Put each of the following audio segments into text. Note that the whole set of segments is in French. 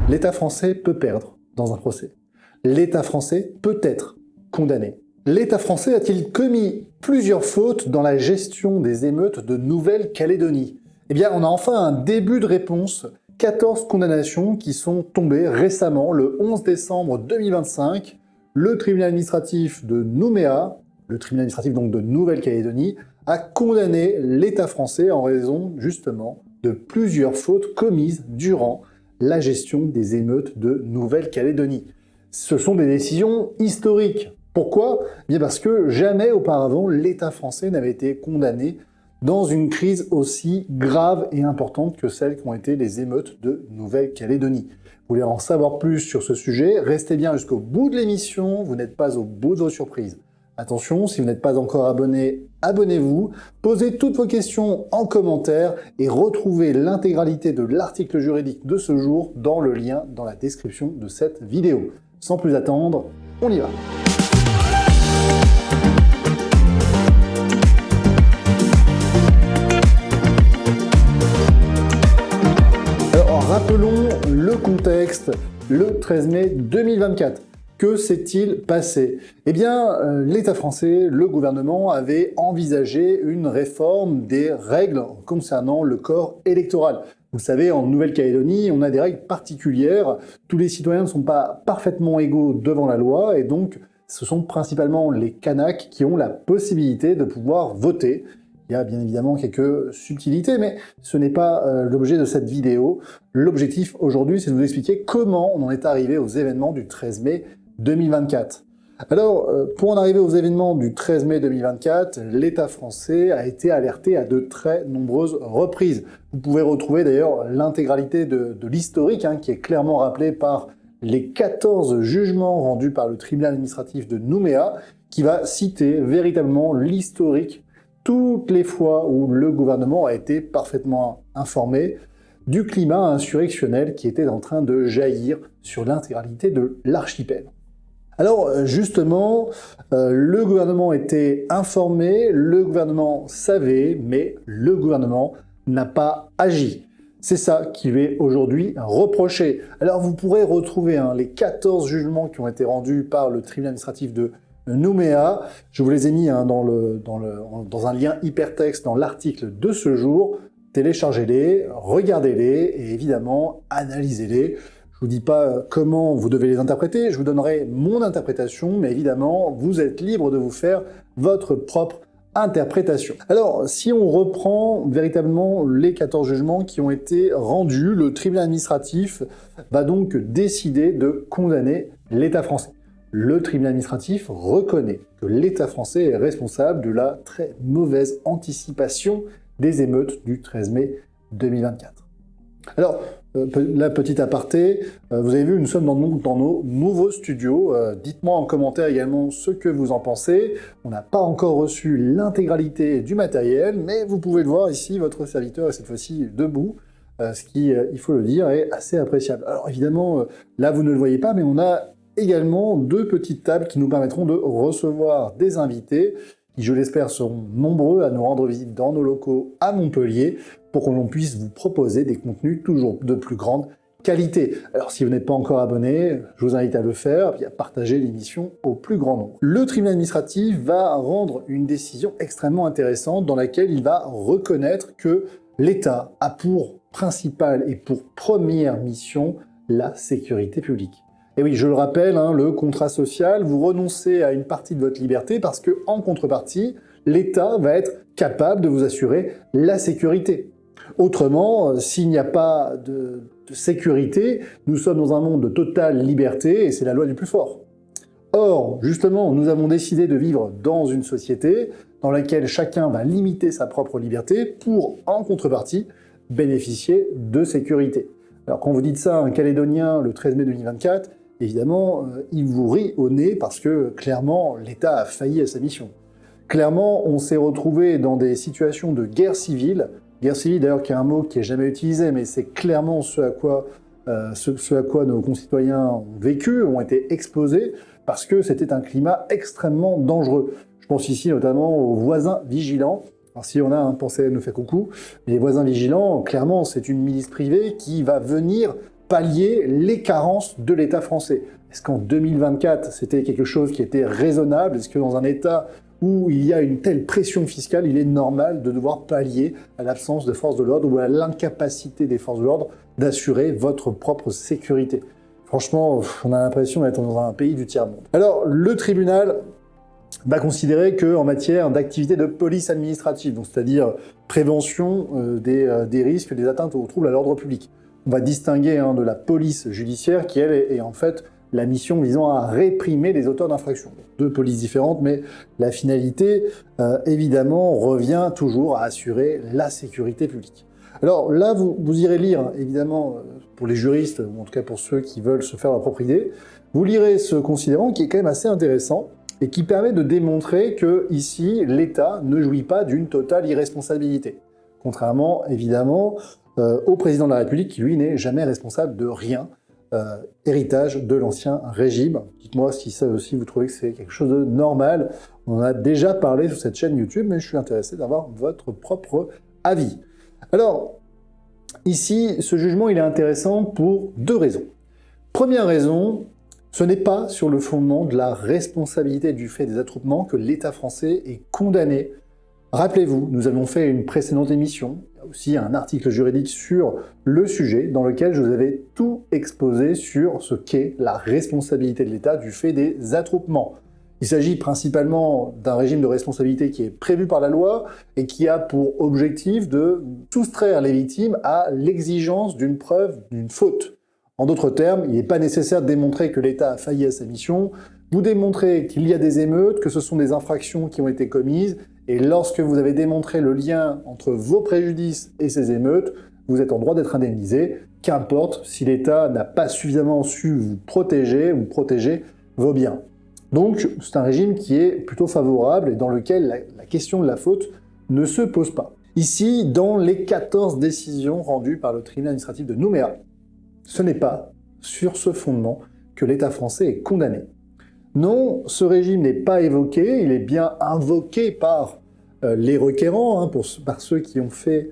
L'État français peut perdre dans un procès. L'État français peut être condamné. L'État français a-t-il commis plusieurs fautes dans la gestion des émeutes de Nouvelle-Calédonie? Eh bien, on a enfin un début de réponse. 14 condamnations qui sont tombées récemment, le 11 décembre 2025. Le tribunal administratif de Nouméa, le tribunal administratif donc de Nouvelle-Calédonie, a condamné l'État français en raison justement de plusieurs fautes commises durant la gestion des émeutes de Nouvelle-Calédonie. Ce sont des décisions historiques. Pourquoi? Bien parce que jamais auparavant l'État français n'avait été condamné dans une crise aussi grave et importante que celles qui ont été les émeutes de Nouvelle-Calédonie. Vous voulez en savoir plus sur ce sujet? Restez bien jusqu'au bout de l'émission, vous n'êtes pas au bout de vos surprises. Attention, si vous n'êtes pas encore abonné, abonnez-vous, posez toutes vos questions en commentaire et retrouvez l'intégralité de l'article juridique de ce jour dans le lien dans la description de cette vidéo. Sans plus attendre, on y va. Alors, rappelons le contexte, le 13 mai 2024. Que s'est-il passé? Eh bien, l'État français, le gouvernement, avait envisagé une réforme des règles concernant le corps électoral. Vous savez, en Nouvelle-Calédonie, on a des règles particulières. Tous les citoyens ne sont pas parfaitement égaux devant la loi, et donc ce sont principalement les Kanaks qui ont la possibilité de pouvoir voter. Il y a bien évidemment quelques subtilités, mais ce n'est pas l'objet de cette vidéo. L'objectif aujourd'hui, c'est de vous expliquer comment on en est arrivé aux événements du 13 mai 2024. Alors, pour en arriver aux événements du 13 mai 2024, l'État français a été alerté à de très nombreuses reprises. Vous pouvez retrouver d'ailleurs l'intégralité de l'historique, qui est clairement rappelé par les 14 jugements rendus par le tribunal administratif de Nouméa, qui va citer véritablement l'historique, toutes les fois où le gouvernement a été parfaitement informé du climat insurrectionnel qui était en train de jaillir sur l'intégralité de l'archipel. Alors justement, le gouvernement était informé, le gouvernement savait, mais le gouvernement n'a pas agi. C'est ça qui lui est aujourd'hui reproché. Alors vous pourrez retrouver les 14 jugements qui ont été rendus par le tribunal administratif de Nouméa. Je vous les ai mis dans un lien hypertexte dans l'article de ce jour. Téléchargez-les, regardez-les et évidemment analysez-les. Je ne vous dis pas comment vous devez les interpréter, je vous donnerai mon interprétation, mais évidemment, vous êtes libre de vous faire votre propre interprétation. Alors, si on reprend véritablement les 14 jugements qui ont été rendus, le tribunal administratif va donc décider de condamner l'État français. Le tribunal administratif reconnaît que l'État français est responsable de la très mauvaise anticipation des émeutes du 13 mai 2024. Alors, la petite aparté, vous avez vu, nous sommes dans nos nouveaux studios. Dites-moi en commentaire également ce que vous en pensez. On n'a pas encore reçu l'intégralité du matériel, mais vous pouvez le voir ici, votre serviteur est cette fois-ci debout, ce qui, il faut le dire, est assez appréciable. Alors évidemment, là vous ne le voyez pas, mais on a également deux petites tables qui nous permettront de recevoir des invités qui, je l'espère, seront nombreux à nous rendre visite dans nos locaux à Montpellier pour que l'on puisse vous proposer des contenus toujours de plus grande qualité. Alors si vous n'êtes pas encore abonné, je vous invite à le faire et à partager l'émission au plus grand nombre. Le tribunal administratif va rendre une décision extrêmement intéressante dans laquelle il va reconnaître que l'État a pour principale et pour première mission la sécurité publique. Et oui, je le rappelle, le contrat social, vous renoncez à une partie de votre liberté parce que, en contrepartie, l'État va être capable de vous assurer la sécurité. Autrement, s'il n'y a pas de sécurité, nous sommes dans un monde de totale liberté et c'est la loi du plus fort. Or, justement, nous avons décidé de vivre dans une société dans laquelle chacun va limiter sa propre liberté pour, en contrepartie, bénéficier de sécurité. Alors quand vous dites ça à un Calédonien le 13 mai 2024, évidemment, il vous rit au nez parce que, clairement, l'État a failli à sa mission. Clairement, on s'est retrouvé dans des situations de guerre civile d'ailleurs qui est un mot qui n'est jamais utilisé, mais c'est clairement ce à quoi nos concitoyens ont vécu, ont été exposés, parce que c'était un climat extrêmement dangereux. Je pense ici notamment aux voisins vigilants. Alors si on a pensé nous fait coucou, mais les voisins vigilants, clairement, c'est une milice privée qui va venir pallier les carences de l'État français. Est-ce qu'en 2024, c'était quelque chose qui était raisonnable? Est-ce que dans un État où il y a une telle pression fiscale, il est normal de devoir pallier à l'absence de forces de l'ordre ou à l'incapacité des forces de l'ordre d'assurer votre propre sécurité? Franchement, on a l'impression d'être dans un pays du tiers-monde. Alors, le tribunal va considérer qu'en matière d'activité de police administrative, donc c'est-à-dire prévention des risques, des atteintes aux troubles à l'ordre public, on va distinguer de la police judiciaire qui, elle, est en fait la mission visant à réprimer les auteurs d'infractions. Deux polices différentes, mais la finalité, évidemment, revient toujours à assurer la sécurité publique. Alors là, vous irez lire, évidemment, pour les juristes, ou en tout cas pour ceux qui veulent se faire leur propre idée, vous lirez ce considérant qui est quand même assez intéressant et qui permet de démontrer que ici, l'État ne jouit pas d'une totale irresponsabilité. Contrairement, évidemment, au président de la République qui, lui, n'est jamais responsable de rien, héritage de l'ancien régime. Dites-moi si ça aussi vous trouvez que c'est quelque chose de normal. On en a déjà parlé sur cette chaîne YouTube, mais je suis intéressé d'avoir votre propre avis. Alors, ici, ce jugement, il est intéressant pour deux raisons. Première raison, ce n'est pas sur le fondement de la responsabilité du fait des attroupements que l'État français est condamné. Rappelez-vous, nous avons fait une précédente émission, il y a aussi un article juridique sur le sujet, dans lequel je vous avais tout exposé sur ce qu'est la responsabilité de l'État du fait des attroupements. Il s'agit principalement d'un régime de responsabilité qui est prévu par la loi et qui a pour objectif de soustraire les victimes à l'exigence d'une preuve d'une faute. En d'autres termes, il n'est pas nécessaire de démontrer que l'État a failli à sa mission. Vous démontrez qu'il y a des émeutes, que ce sont des infractions qui ont été commises, et lorsque vous avez démontré le lien entre vos préjudices et ces émeutes, vous êtes en droit d'être indemnisé, qu'importe si l'État n'a pas suffisamment su vous protéger vos biens. Donc, c'est un régime qui est plutôt favorable et dans lequel la question de la faute ne se pose pas. Ici, dans les 14 décisions rendues par le tribunal administratif de Nouméa, ce n'est pas sur ce fondement que l'État français est condamné. Non, ce régime n'est pas évoqué, il est bien invoqué par les requérants, par ceux qui ont fait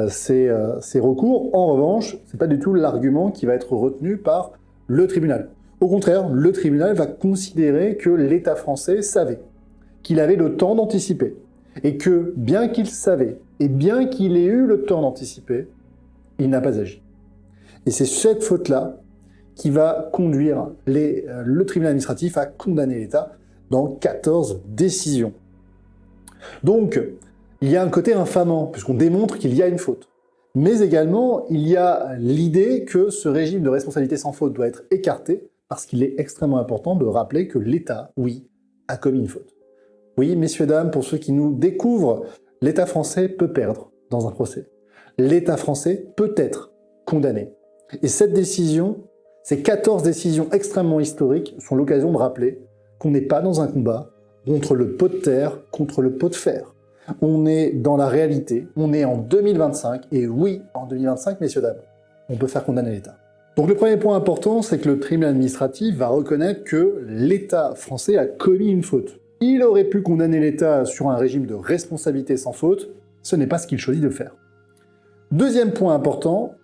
ces recours. En revanche, ce n'est pas du tout l'argument qui va être retenu par le tribunal. Au contraire, le tribunal va considérer que l'État français savait, qu'il avait le temps d'anticiper, et que bien qu'il savait, et bien qu'il ait eu le temps d'anticiper, il n'a pas agi. Et c'est cette faute-là qui va conduire le tribunal administratif à condamner l'État dans 14 décisions. Donc, il y a un côté infamant, puisqu'on démontre qu'il y a une faute. Mais également, il y a l'idée que ce régime de responsabilité sans faute doit être écarté, parce qu'il est extrêmement important de rappeler que l'État, oui, a commis une faute. Oui, messieurs, dames, pour ceux qui nous découvrent, l'État français peut perdre dans un procès. L'État français peut être condamné. Et cette décision, ces 14 décisions extrêmement historiques sont l'occasion de rappeler qu'on n'est pas dans un combat contre le pot de terre, contre le pot de fer. On est dans la réalité, on est en 2025, et oui, en 2025, messieurs, dames, on peut faire condamner l'État. Donc le premier point important, c'est que le tribunal administratif va reconnaître que l'État français a commis une faute. Il aurait pu condamner l'État sur un régime de responsabilité sans faute, ce n'est pas ce qu'il choisit de faire. Deuxième point important,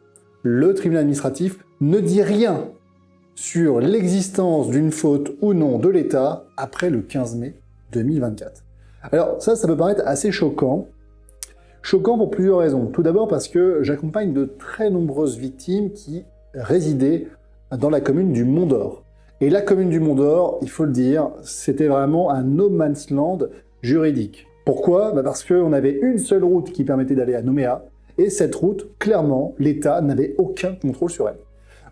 le tribunal administratif ne dit rien sur l'existence d'une faute ou non de l'État après le 15 mai 2024. Alors ça peut paraître assez choquant. Choquant pour plusieurs raisons. Tout d'abord parce que j'accompagne de très nombreuses victimes qui résidaient dans la commune du Mont d'Or. Et la commune du Mont d'Or, il faut le dire, c'était vraiment un no man's land juridique. Pourquoi ? Parce qu'on avait une seule route qui permettait d'aller à Nouméa, et cette route, clairement, l'État n'avait aucun contrôle sur elle.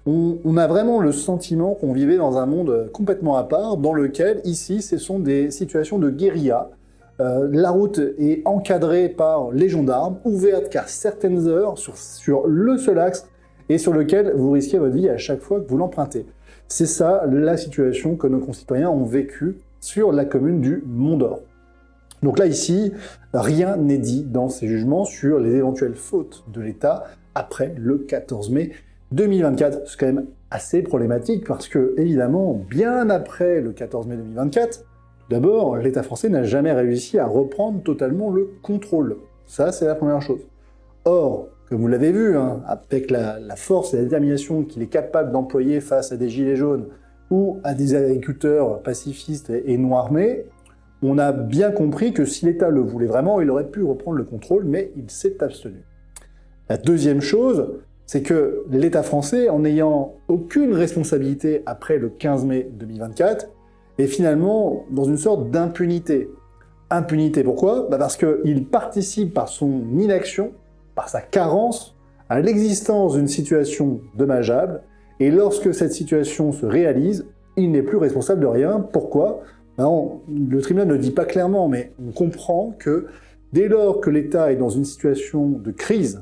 On a vraiment le sentiment qu'on vivait dans un monde complètement à part, dans lequel, ici, ce sont des situations de guérilla. La route est encadrée par les gendarmes, ouverte qu'à certaines heures, sur le seul axe, et sur lequel vous risquez votre vie à chaque fois que vous l'empruntez. C'est ça la situation que nos concitoyens ont vécue sur la commune du Mont d'Or. Donc là, ici, rien n'est dit dans ces jugements sur les éventuelles fautes de l'État après le 14 mai 2024. C'est quand même assez problématique parce que, évidemment, bien après le 14 mai 2024, tout d'abord, l'État français n'a jamais réussi à reprendre totalement le contrôle. Ça, c'est la première chose. Or, comme vous l'avez vu, hein, avec la force et la détermination qu'il est capable d'employer face à des gilets jaunes ou à des agriculteurs pacifistes et non armés, on a bien compris que si l'État le voulait vraiment, il aurait pu reprendre le contrôle, mais il s'est abstenu. La deuxième chose, c'est que l'État français, en n'ayant aucune responsabilité après le 15 mai 2024, est finalement dans une sorte d'impunité. Impunité, pourquoi? Parce qu'il participe par son inaction, par sa carence, à l'existence d'une situation dommageable, et lorsque cette situation se réalise, il n'est plus responsable de rien. Pourquoi? Non, le tribunal ne le dit pas clairement, mais on comprend que dès lors que l'État est dans une situation de crise,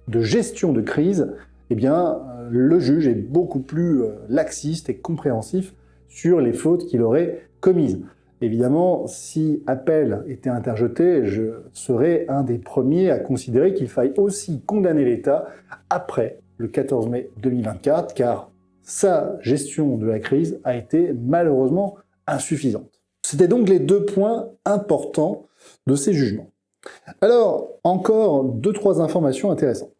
de gestion de crise, eh bien, le juge est beaucoup plus laxiste et compréhensif sur les fautes qu'il aurait commises. Évidemment, si appel était interjeté, je serais un des premiers à considérer qu'il faille aussi condamner l'État après le 14 mai 2024, car sa gestion de la crise a été malheureusement insuffisante. C'était donc les deux points importants de ces jugements. Alors, encore 2-3 informations intéressantes.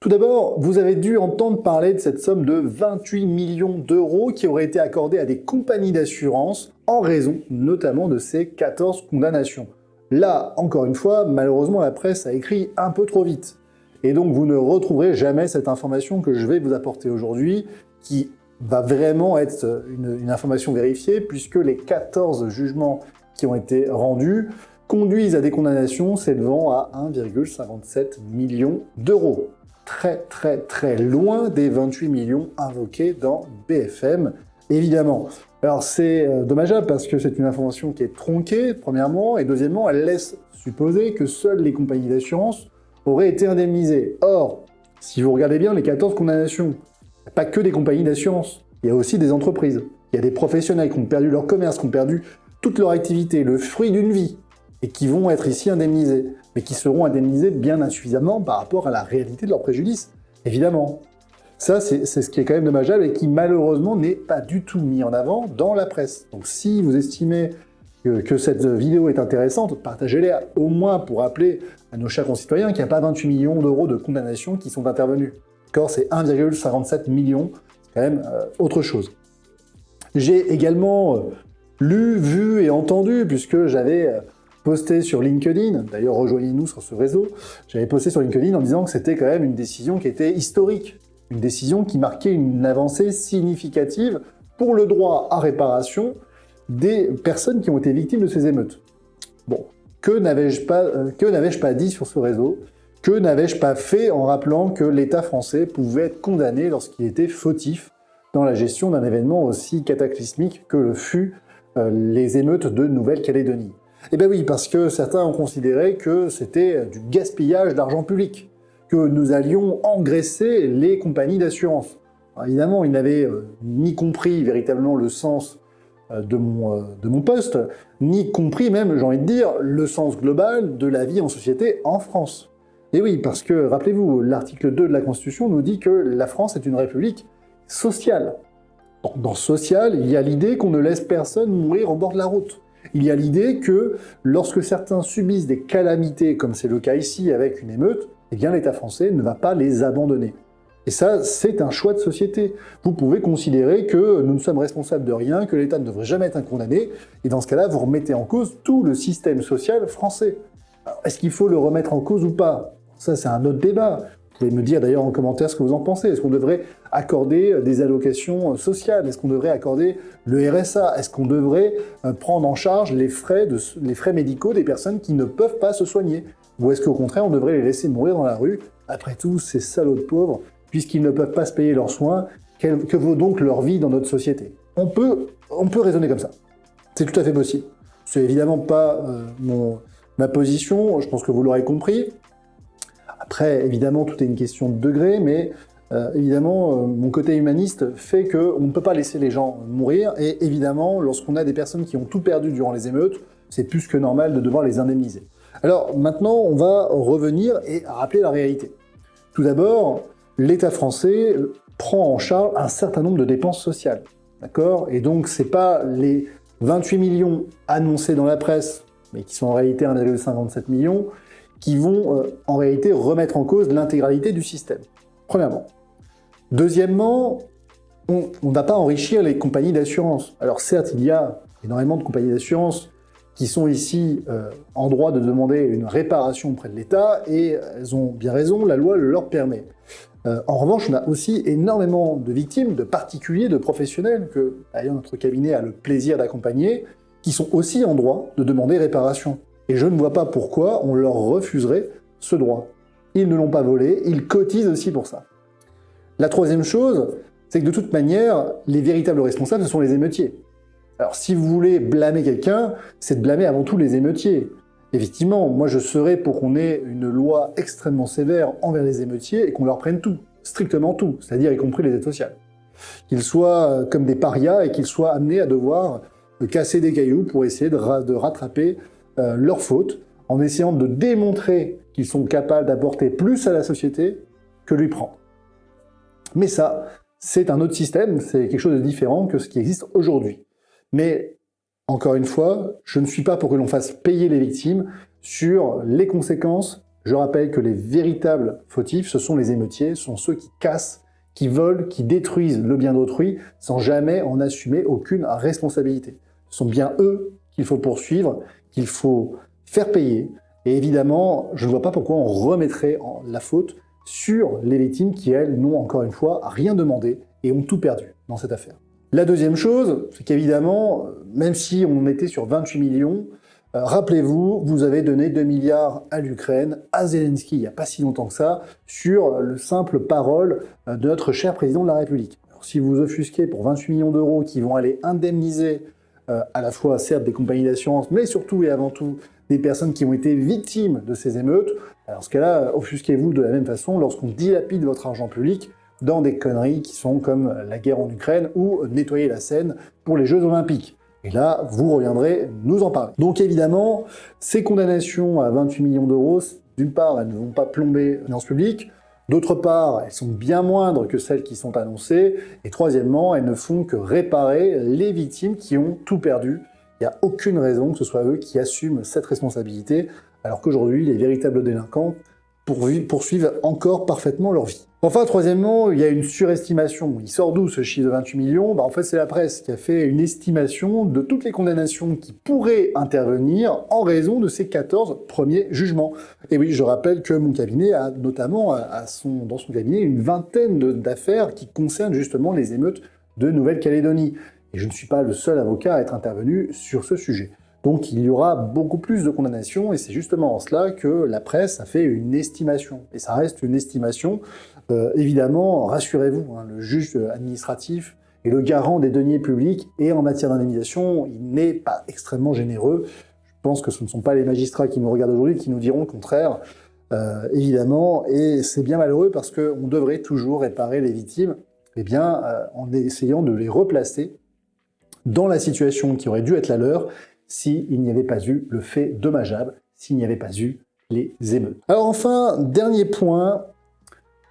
Tout d'abord, vous avez dû entendre parler de cette somme de 28 millions d'euros qui aurait été accordée à des compagnies d'assurance en raison notamment de ces 14 condamnations. Là, encore une fois, malheureusement, la presse a écrit un peu trop vite. Et donc, vous ne retrouverez jamais cette information que je vais vous apporter aujourd'hui, qui va vraiment être une information vérifiée, puisque les 14 jugements qui ont été rendus conduisent à des condamnations s'élevant à 1,57 million d'euros. Très loin des 28 millions invoqués dans BFM, évidemment. Alors c'est dommageable parce que c'est une information qui est tronquée, premièrement, et deuxièmement, elle laisse supposer que seules les compagnies d'assurance auraient été indemnisées. Or, si vous regardez bien les 14 condamnations, il n'y a pas que des compagnies d'assurance, il y a aussi des entreprises, il y a des professionnels qui ont perdu leur commerce, qui ont perdu toute leur activité, le fruit d'une vie, et qui vont être ici indemnisés, mais qui seront indemnisés bien insuffisamment par rapport à la réalité de leur préjudice, évidemment. Ça, c'est ce qui est quand même dommageable et qui malheureusement n'est pas du tout mis en avant dans la presse. Donc si vous estimez que cette vidéo est intéressante, partagez-la au moins pour rappeler à nos chers concitoyens qu'il n'y a pas 28 millions d'euros de condamnations qui sont intervenus. D'accord, c'est 1,57 million, c'est quand même autre chose. J'ai également lu, vu et entendu, puisque j'avais posté sur LinkedIn, d'ailleurs rejoignez-nous sur ce réseau, j'avais posté sur LinkedIn en disant que c'était quand même une décision qui était historique, une décision qui marquait une avancée significative pour le droit à réparation des personnes qui ont été victimes de ces émeutes. Bon, que n'avais-je pas dit sur ce réseau? Que n'avais-je pas fait en rappelant que l'État français pouvait être condamné lorsqu'il était fautif dans la gestion d'un événement aussi cataclysmique que le fut les émeutes de Nouvelle-Calédonie? Eh bien oui, parce que certains ont considéré que c'était du gaspillage d'argent public, que nous allions engraisser les compagnies d'assurance. Évidemment, ils n'avaient ni compris véritablement le sens de mon poste, ni compris même, j'ai envie de dire, le sens global de la vie en société en France. Et oui, parce que, rappelez-vous, l'article 2 de la Constitution nous dit que la France est une république sociale. Dans social, il y a l'idée qu'on ne laisse personne mourir au bord de la route. Il y a l'idée que lorsque certains subissent des calamités, comme c'est le cas ici avec une émeute, eh bien l'État français ne va pas les abandonner. Et ça, c'est un choix de société. Vous pouvez considérer que nous ne sommes responsables de rien, que l'État ne devrait jamais être un condamné, et dans ce cas-là, vous remettez en cause tout le système social français. Est-ce qu'il faut le remettre en cause ou pas? Ça, c'est un autre débat. Vous pouvez me dire d'ailleurs en commentaire ce que vous en pensez. Est-ce qu'on devrait accorder des allocations sociales? Est-ce qu'on devrait accorder le RSA? Est-ce qu'on devrait prendre en charge les frais médicaux des personnes qui ne peuvent pas se soigner? Ou est-ce qu'au contraire, on devrait les laisser mourir dans la rue? Après tout, ces salauds de pauvres, puisqu'ils ne peuvent pas se payer leurs soins, que vaut donc leur vie dans notre société? On peut raisonner comme ça. C'est tout à fait possible. C'est évidemment pas ma position, je pense que vous l'aurez compris. Après, évidemment, tout est une question de degré, mais évidemment, mon côté humaniste fait qu'on ne peut pas laisser les gens mourir, et évidemment, lorsqu'on a des personnes qui ont tout perdu durant les émeutes, c'est plus que normal de devoir les indemniser. Alors maintenant, on va revenir et rappeler la réalité. Tout d'abord, l'État français prend en charge un certain nombre de dépenses sociales, d'accord? Et donc, c'est pas les 28 millions annoncés dans la presse, mais qui sont en réalité 1,57 million, qui vont en réalité remettre en cause l'intégralité du système. Premièrement. Deuxièmement, on ne va pas enrichir les compagnies d'assurance. Alors certes, il y a énormément de compagnies d'assurance qui sont ici en droit de demander une réparation auprès de l'État, et elles ont bien raison, la loi le leur permet. En revanche, on a aussi énormément de victimes, de particuliers, de professionnels, que d'ailleurs notre cabinet a le plaisir d'accompagner, qui sont aussi en droit de demander réparation. Et je ne vois pas pourquoi on leur refuserait ce droit. Ils ne l'ont pas volé, ils cotisent aussi pour ça. La troisième chose, c'est que de toute manière, les véritables responsables, ce sont les émeutiers. Alors si vous voulez blâmer quelqu'un, c'est de blâmer avant tout les émeutiers. Effectivement, moi je serais pour qu'on ait une loi extrêmement sévère envers les émeutiers et qu'on leur prenne tout, strictement tout, c'est-à-dire y compris les aides sociales. Qu'ils soient comme des parias et qu'ils soient amenés à devoir casser des cailloux pour essayer de rattraper leurs fautes, en essayant de démontrer qu'ils sont capables d'apporter plus à la société que lui prendre. Mais ça, c'est un autre système, c'est quelque chose de différent que ce qui existe aujourd'hui. Mais encore une fois, je ne suis pas pour que l'on fasse payer les victimes sur les conséquences. Je rappelle que les véritables fautifs, ce sont les émeutiers, ce sont ceux qui cassent, qui volent, qui détruisent le bien d'autrui sans jamais en assumer aucune responsabilité. Ce sont bien eux qu'il faut poursuivre, qu'il faut faire payer. Et évidemment, je ne vois pas pourquoi on remettrait la faute sur les victimes qui, elles, n'ont encore une fois rien demandé et ont tout perdu dans cette affaire. La deuxième chose, c'est qu'évidemment, même si on était sur 28 millions, rappelez-vous, vous avez donné 2 milliards à l'Ukraine, à Zelensky, il n'y a pas si longtemps que ça, sur le simple parole de notre cher président de la République. Alors, si vous offusquez pour 28 millions d'euros qui vont aller indemniser à la fois, certes, des compagnies d'assurance, mais surtout et avant tout des personnes qui ont été victimes de ces émeutes, alors, dans ce cas-là, offusquez-vous de la même façon lorsqu'on dilapide votre argent public dans des conneries qui sont comme la guerre en Ukraine ou nettoyer la Seine pour les Jeux Olympiques. Et là, vous reviendrez nous en parler. Donc évidemment, ces condamnations à 28 millions d'euros, d'une part, elles ne vont pas plomber les finances publiques, d'autre part, elles sont bien moindres que celles qui sont annoncées, et troisièmement, elles ne font que réparer les victimes qui ont tout perdu. Il n'y a aucune raison que ce soit eux qui assument cette responsabilité, alors qu'aujourd'hui, les véritables délinquants poursuivent encore parfaitement leur vie. Enfin, troisièmement, il y a une surestimation. Il sort d'où ce chiffre de 28 millions ? En fait, c'est la presse qui a fait une estimation de toutes les condamnations qui pourraient intervenir en raison de ces 14 premiers jugements. Et oui, je rappelle que mon cabinet a notamment dans son cabinet une vingtaine d'affaires qui concernent justement les émeutes de Nouvelle-Calédonie. Et je ne suis pas le seul avocat à être intervenu sur ce sujet. Donc il y aura beaucoup plus de condamnations, et c'est justement en cela que la presse a fait une estimation. Et ça reste une estimation. Évidemment, rassurez-vous, le juge administratif est le garant des deniers publics, et en matière d'indemnisation, il n'est pas extrêmement généreux. Je pense que ce ne sont pas les magistrats qui nous regardent aujourd'hui qui nous diront le contraire, évidemment, et c'est bien malheureux parce qu'on devrait toujours réparer les victimes, en essayant de les replacer dans la situation qui aurait dû être la leur, s'il n'y avait pas eu le fait dommageable, s'il n'y avait pas eu les émeutes. Alors enfin, dernier point,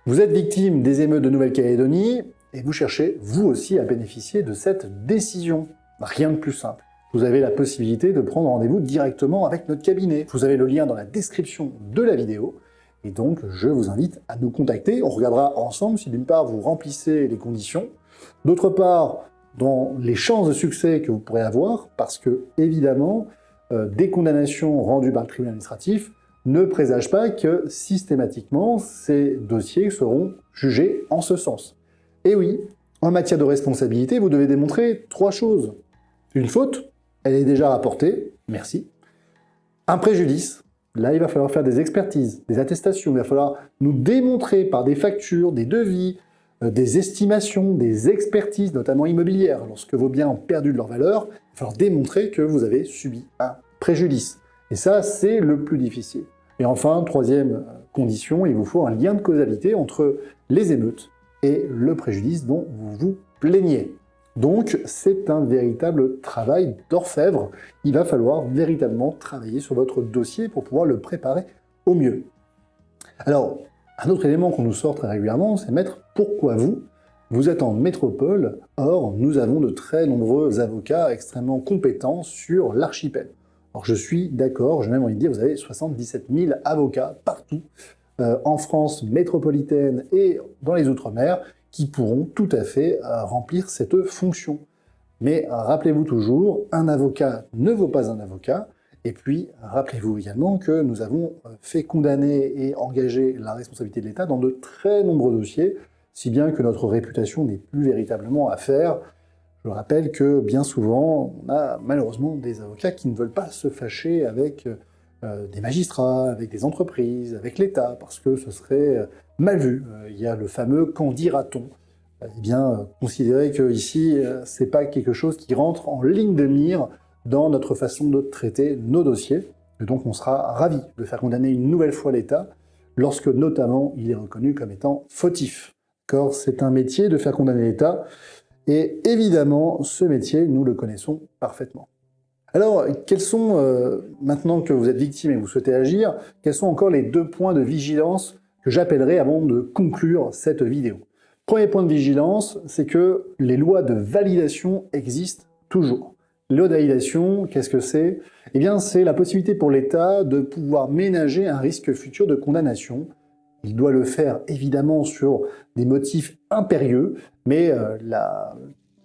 vous êtes victime des émeutes de Nouvelle-Calédonie et vous cherchez, vous aussi, à bénéficier de cette décision. Rien de plus simple. Vous avez la possibilité de prendre rendez-vous directement avec notre cabinet. Vous avez le lien dans la description de la vidéo, et donc je vous invite à nous contacter. On regardera ensemble si d'une part vous remplissez les conditions, d'autre part, dans les chances de succès que vous pourrez avoir, parce que, évidemment, des condamnations rendues par le tribunal administratif ne présagent pas que, systématiquement, ces dossiers seront jugés en ce sens. Et oui, en matière de responsabilité, vous devez démontrer 3 choses. Une faute, elle est déjà rapportée, merci. Un préjudice, là il va falloir faire des expertises, des attestations, il va falloir nous démontrer par des factures, des devis, des estimations, des expertises, notamment immobilières. Lorsque vos biens ont perdu de leur valeur, il va falloir démontrer que vous avez subi un préjudice. Et ça, c'est le plus difficile. Et enfin, troisième condition, il vous faut un lien de causalité entre les émeutes et le préjudice dont vous vous plaignez. Donc, c'est un véritable travail d'orfèvre. Il va falloir véritablement travailler sur votre dossier pour pouvoir le préparer au mieux. Alors, un autre élément qu'on nous sort très régulièrement, c'est mettre « Pourquoi vous ?» Vous êtes en métropole, or nous avons de très nombreux avocats extrêmement compétents sur l'archipel. Alors je suis d'accord, j'ai même envie de dire, vous avez 77 000 avocats partout, en France métropolitaine et dans les Outre-mer, qui pourront tout à fait remplir cette fonction. Mais rappelez-vous toujours, un avocat ne vaut pas un avocat, et puis rappelez-vous également que nous avons fait condamner et engager la responsabilité de l'État dans de très nombreux dossiers, si bien que notre réputation n'est plus véritablement à faire. Je rappelle que bien souvent, on a malheureusement des avocats qui ne veulent pas se fâcher avec des magistrats, avec des entreprises, avec l'État, parce que ce serait mal vu. Il y a le fameux « qu'en dira-t-on » Eh bien, considérez que ici, c'est pas quelque chose qui rentre en ligne de mire dans notre façon de traiter nos dossiers. Et donc, on sera ravis de faire condamner une nouvelle fois l'État, lorsque notamment il est reconnu comme étant fautif. Car c'est un métier de faire condamner l'État, et évidemment, ce métier, nous le connaissons parfaitement. Alors, quels sont, maintenant que vous êtes victime et que vous souhaitez agir, quels sont encore les 2 points de vigilance que j'appellerai avant de conclure cette vidéo? Premier point de vigilance, c'est que les lois de validation existent toujours. Les lois de validation, qu'est-ce que c'est? Eh bien, c'est la possibilité pour l'État de pouvoir ménager un risque futur de condamnation. Il doit le faire évidemment sur des motifs impérieux, mais la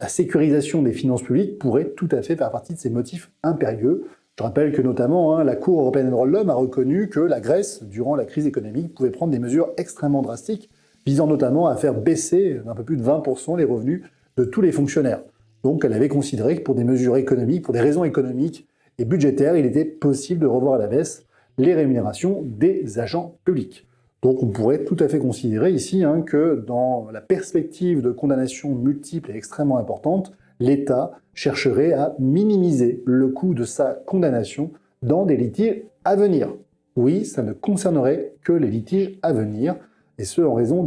sécurisation des finances publiques pourrait tout à fait faire partie de ces motifs impérieux. Je rappelle que notamment, la Cour européenne des droits de l'homme a reconnu que la Grèce, durant la crise économique, pouvait prendre des mesures extrêmement drastiques, visant notamment à faire baisser d'un peu plus de 20% les revenus de tous les fonctionnaires. Donc elle avait considéré que pour des mesures économiques, pour des raisons économiques et budgétaires, il était possible de revoir à la baisse les rémunérations des agents publics. Donc on pourrait tout à fait considérer ici que dans la perspective de condamnations multiples et extrêmement importantes, l'État chercherait à minimiser le coût de sa condamnation dans des litiges à venir. Oui, ça ne concernerait que les litiges à venir, et ce en raison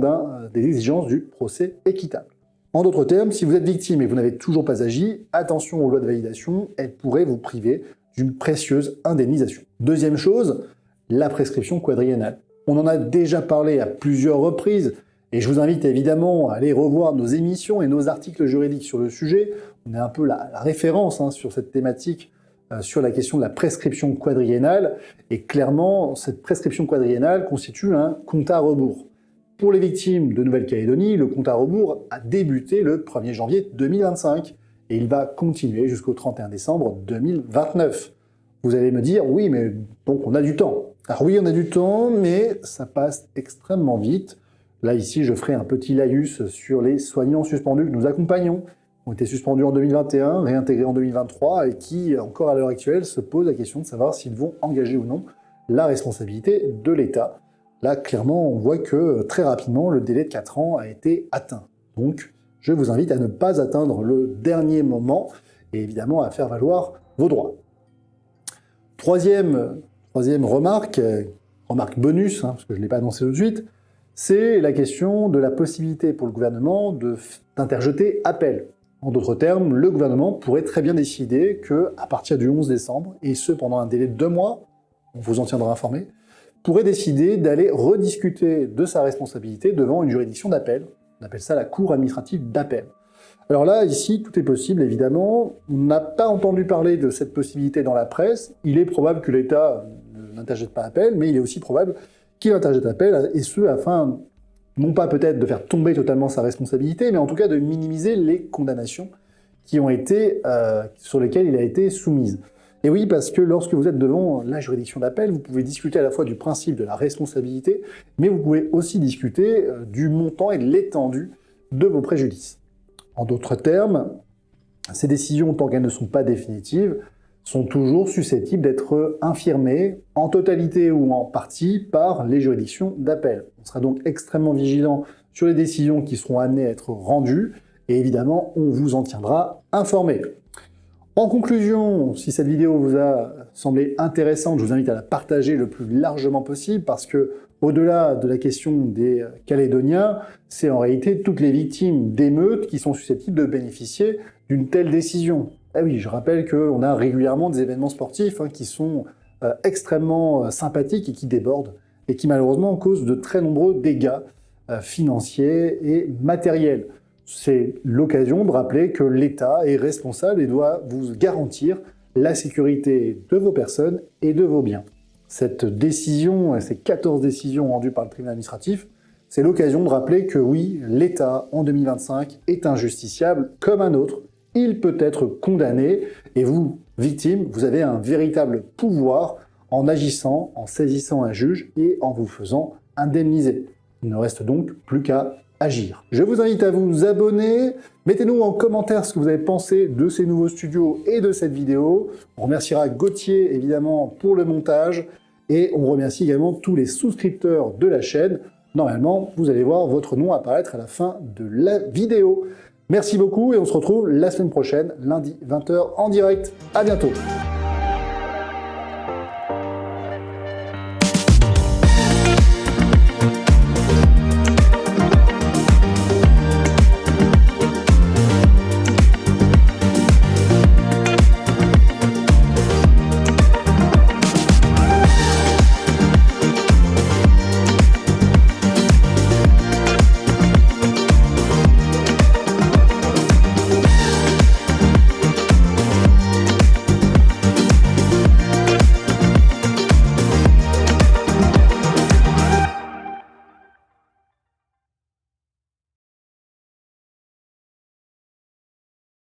des exigences du procès équitable. En d'autres termes, si vous êtes victime et vous n'avez toujours pas agi, attention aux lois de validation, elles pourraient vous priver d'une précieuse indemnisation. Deuxième chose, la prescription quadriennale. On en a déjà parlé à plusieurs reprises, et je vous invite évidemment à aller revoir nos émissions et nos articles juridiques sur le sujet. On est un peu la référence sur cette thématique, sur la question de la prescription quadriennale, et clairement, cette prescription quadriennale constitue un compte à rebours. Pour les victimes de Nouvelle-Calédonie, le compte à rebours a débuté le 1er janvier 2025, et il va continuer jusqu'au 31 décembre 2029. Vous allez me dire, oui, mais donc on a du temps. Alors oui, on a du temps, mais ça passe extrêmement vite. Là, ici, je ferai un petit laïus sur les soignants suspendus que nous accompagnons, qui ont été suspendus en 2021, réintégrés en 2023, et qui, encore à l'heure actuelle, se posent la question de savoir s'ils vont engager ou non la responsabilité de l'État. Là, clairement, on voit que très rapidement, le délai de 4 ans a été atteint. Donc, je vous invite à ne pas atteindre le dernier moment, et évidemment à faire valoir vos droits. Troisième remarque, remarque bonus, parce que je ne l'ai pas annoncé tout de suite, c'est la question de la possibilité pour le gouvernement d'interjeter appel. En d'autres termes, le gouvernement pourrait très bien décider qu'à partir du 11 décembre, et ce pendant un délai de 2 mois, on vous en tiendra informé, pourrait décider d'aller rediscuter de sa responsabilité devant une juridiction d'appel. On appelle ça la Cour administrative d'appel. Alors là, ici, tout est possible, évidemment. On n'a pas entendu parler de cette possibilité dans la presse. Il est probable que l'État n'interjette pas appel, mais il est aussi probable qu'il interjette appel, et ce, afin, non pas peut-être de faire tomber totalement sa responsabilité, mais en tout cas de minimiser les condamnations qui ont été, sur lesquelles il a été soumise. Et oui, parce que lorsque vous êtes devant la juridiction d'appel, vous pouvez discuter à la fois du principe de la responsabilité, mais vous pouvez aussi discuter du montant et de l'étendue de vos préjudices. En d'autres termes, ces décisions, tant qu'elles ne sont pas définitives, sont toujours susceptibles d'être infirmées en totalité ou en partie par les juridictions d'appel. On sera donc extrêmement vigilant sur les décisions qui seront amenées à être rendues, et évidemment, on vous en tiendra informé. En conclusion, si cette vidéo vous a semblé intéressante, je vous invite à la partager le plus largement possible, parce que au-delà de la question des Calédoniens, c'est en réalité toutes les victimes d'émeutes qui sont susceptibles de bénéficier d'une telle décision. Ah oui, je rappelle qu'on a régulièrement des événements sportifs qui sont extrêmement sympathiques et qui débordent, et qui malheureusement causent de très nombreux dégâts financiers et matériels. C'est l'occasion de rappeler que l'État est responsable et doit vous garantir la sécurité de vos personnes et de vos biens. Cette décision, ces 14 décisions rendues par le tribunal administratif, c'est l'occasion de rappeler que oui, l'État, en 2025, est injusticiable comme un autre. Il peut être condamné, et vous, victime, vous avez un véritable pouvoir en agissant, en saisissant un juge et en vous faisant indemniser. Il ne reste donc plus qu'à agir. Je vous invite à vous abonner, mettez-nous en commentaire ce que vous avez pensé de ces nouveaux studios et de cette vidéo. On remerciera Gauthier évidemment pour le montage et on remercie également tous les souscripteurs de la chaîne. Normalement, vous allez voir votre nom apparaître à la fin de la vidéo. Merci beaucoup et on se retrouve la semaine prochaine, lundi 20h en direct. À bientôt.